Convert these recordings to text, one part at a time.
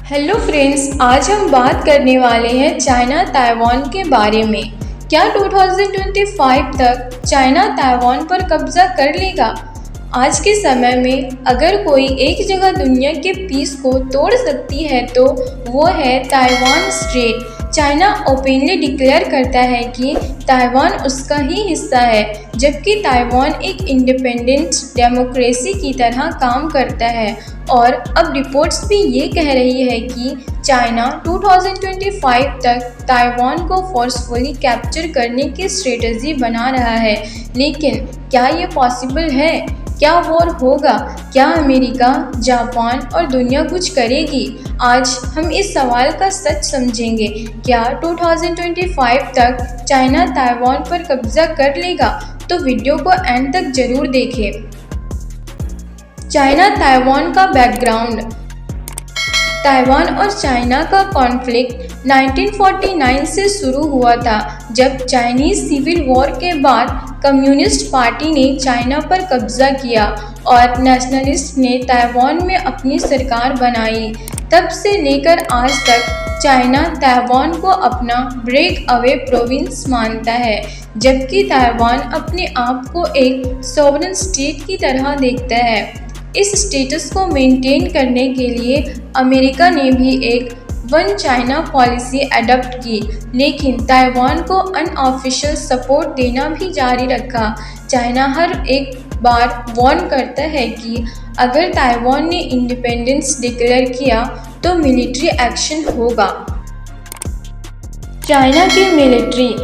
Hello friends, आज हम बात करने वाले हैं चाइना ताइवान के बारे में। क्या 2025 तक चाइना ताइवान पर कब्जा कर लेगा? आज के समय में अगर कोई एक जगह दुनिया के पीस को तोड़ सकती है तो वो है Taiwan straight. China openly declare करता है कि ताइवान उसका ही हिस्सा है, जबकि ताइवान एक इंडिपेंडेंट डेमोक्रेसी की तरह काम करता है। और अब रिपोर्ट्स भी ये कह रही है कि चाइना 2025 तक ताइवान को फोर्सफुली कैप्चर करने की स्ट्रेटजी बना रहा है। लेकिन क्या ये पॉसिबल है? क्या वॉर होगा? क्या अमेरिका, जापान और दुनिया कुछ करेगी? आज हम इस सवाल का सच समझेंगे। क्या 2025 तक चाइना ताइवान पर कब्जा कर लेगा? तो वीडियो को एंड तक जरूर देखें। चाइना ताइवान का बैकग्राउंड। ताइवान और चाइना का कॉन्फ्लिक्ट 1949 से शुरू हुआ था, जब चाइनीज सिविल वॉर के बाद कम्युनिस्ट पार्टी ने चाइना पर कब्जा किया और नेशनलिस्ट ने ताइवान में अपनी सरकार बनाई। तब से लेकर आज तक चाइना ताइवान को अपना ब्रेक अवे प्रोविंस मानता है, जबकि ताइवान अपने आप को एक सॉवरेन स्टेट की तरह देखता है। इस स्टेटस को मेंटेन करने के लिए अमेरिका ने भी एक वन चाइना पॉलिसी अडॉप्ट की, लेकिन ताइवान को अनऑफिशियल सपोर्ट देना भी जारी रखा। चाइना हर एक बार वार्न करता है कि अगर ताइवान ने इंडिपेंडेंस डिक्लेयर किया तो मिलिट्री एक्शन होगा। चाइना की मिलिट्री।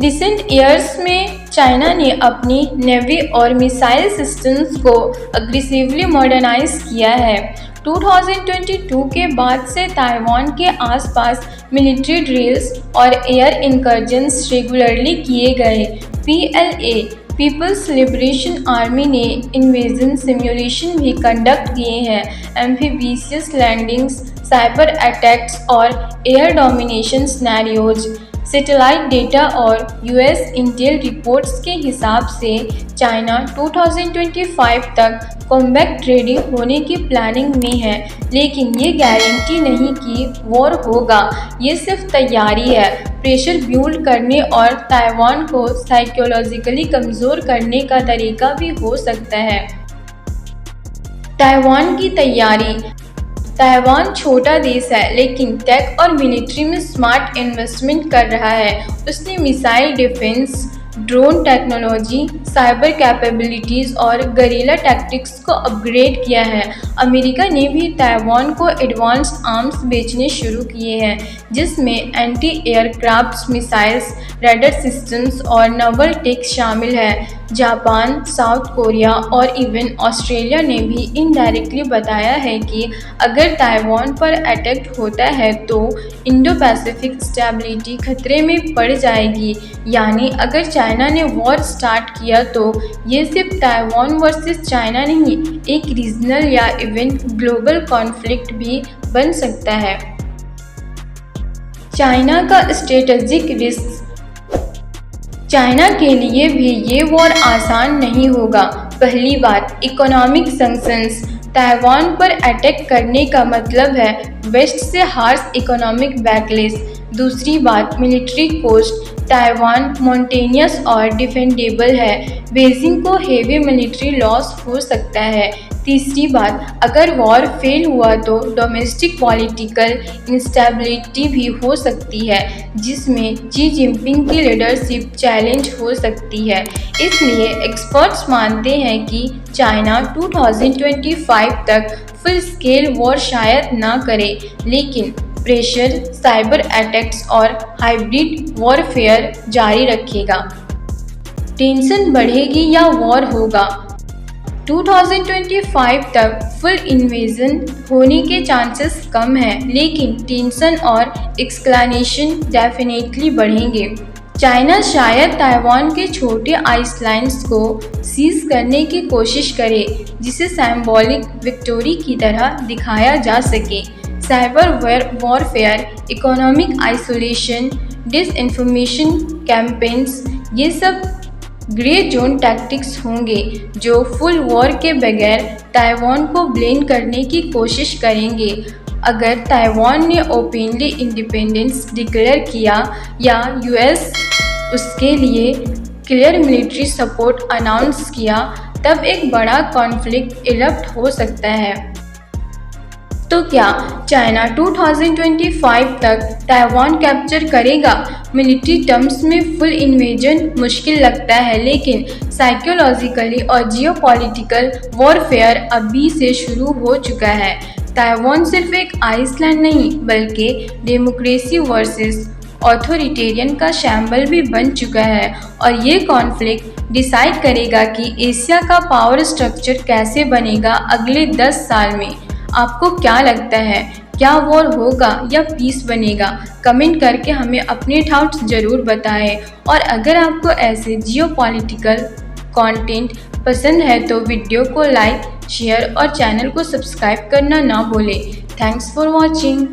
रिसेंट ईयर्स में चाइना ने अपनी नेवी और मिसाइल सिस्टम्स को अग्रेसिवली मॉडर्नाइज किया है। 2022 के बाद से ताइवान के आसपास मिलिट्री ड्रिल्स और एयर इंकर्जन्स रेगुलरली किए गए। PLA पीपल्स लिबरेशन आर्मी ने इन्वेजन सिमुलेशन भी कंडक्ट किए हैं। एम्फीबियस लैंडिंग्स, साइबर अटैक्स और air domination scenarios. Satellite data और US इंटेल रिपोर्ट्स के हिसाब से चाइना 2025 तक कॉम्बैट रेडी होने की प्लानिंग में है, लेकिन ये गारंटी नहीं कि वॉर होगा। ये सिर्फ तैयारी है। प्रेशर बिल्ड करने और ताइवान को साइकोलॉजिकली कमज़ोर करने का तरीका भी हो सकता है। ताइवान की तैयारी। ताइवान छोटा देश है, लेकिन टेक और मिलिट्री में स्मार्ट इन्वेस्टमेंट कर रहा है। उसने missile defence, drone technology, cyber capabilities और गरिल्ला टैक्टिक्स को अपग्रेड किया है। अमेरिका ने भी ताइवान को एडवांस्ड आर्म्स बेचने शुरू किए हैं, जिसमें anti aircraft missiles, radar systems और नवल टेक शामिल है। जापान, साउथ कोरिया और इवन ऑस्ट्रेलिया ने भी इनडायरेक्टली बताया है कि अगर ताइवान पर अटैक होता है तो इंडो पैसिफिक स्टेबिलिटी खतरे में पड़ जाएगी। यानी अगर चाइना ने वॉर स्टार्ट किया तो ये सिर्फ ताइवान वर्सेस चाइना नहीं, एक रीजनल या इवन ग्लोबल कॉन्फ्लिक्ट भी बन सकता है। चाइना का स्ट्रेटेजिक रिस्क। चाइना के लिए भी ये वॉर आसान नहीं होगा। पहली बात, इकोनॉमिक सैंक्शंस। ताइवान पर अटैक करने का मतलब है वेस्ट से हार्श इकोनॉमिक बैकलेस। दूसरी बात, मिलिट्री कोस्ट। ताइवान मॉन्टेनियस और डिफेंडेबल है। बीजिंग को हेवी मिलिट्री लॉस हो सकता है। तीसरी बात, अगर वॉर फेल हुआ तो डोमेस्टिक पॉलिटिकल इंस्टेबिलिटी भी हो सकती है, जिसमें शी जिनपिंग की लीडरशिप चैलेंज हो सकती है। इसलिए एक्सपर्ट्स मानते हैं कि चाइना 2025 तक फुल स्केल वॉर शायद ना करे, लेकिन प्रेशर, साइबर अटैक्स और हाइब्रिड वॉरफेयर जारी रखेगा। टेंशन बढ़ेगी या वॉर होगा? 2025 तक फुल इन्वेजन होने के चांसेस कम हैं, लेकिन टेंशन और एक्सक्लेनेशन डेफिनेटली बढ़ेंगे। चाइना शायद ताइवान के छोटे आइसलैंड्स को सीज करने की कोशिश करे, जिसे सिंबॉलिक विक्टोरी की तरह दिखाया जा सके। Cyber warfare, economic isolation, disinformation campaigns, ये सब ग्रे जोन टैक्टिक्स होंगे जो फुल वॉर के बगैर ताइवान को ब्लेम करने की कोशिश करेंगे। अगर ताइवान ने ओपनली इंडिपेंडेंस डिक्लेयर किया या यूएस उसके लिए क्लियर मिलिट्री सपोर्ट अनाउंस किया, तब एक बड़ा कॉन्फ्लिक्ट इरप्ट हो सकता है। तो क्या चाइना 2025 तक ताइवान कैप्चर करेगा? मिलिट्री टर्म्स में फुल इन्वेजन मुश्किल लगता है, लेकिन साइकोलॉजिकली और जियोपॉलिटिकल वॉरफेयर अभी से शुरू हो चुका है। ताइवान सिर्फ एक आइसलैंड नहीं, बल्कि डेमोक्रेसी वर्सेस ऑथोरिटेरियन का शैम्बल भी बन चुका है, और ये कॉन्फ्लिक्ट डिसाइड करेगा कि एशिया का पावर स्ट्रक्चर कैसे बनेगा अगले 10 साल में। आपको क्या लगता है, क्या वॉर होगा या पीस बनेगा? कमेंट करके हमें अपने थॉट्स ज़रूर बताएं। और अगर आपको ऐसे जियोपॉलिटिकल कंटेंट पसंद है तो वीडियो को लाइक, शेयर और चैनल को सब्सक्राइब करना ना भूलें। Thanks for watching.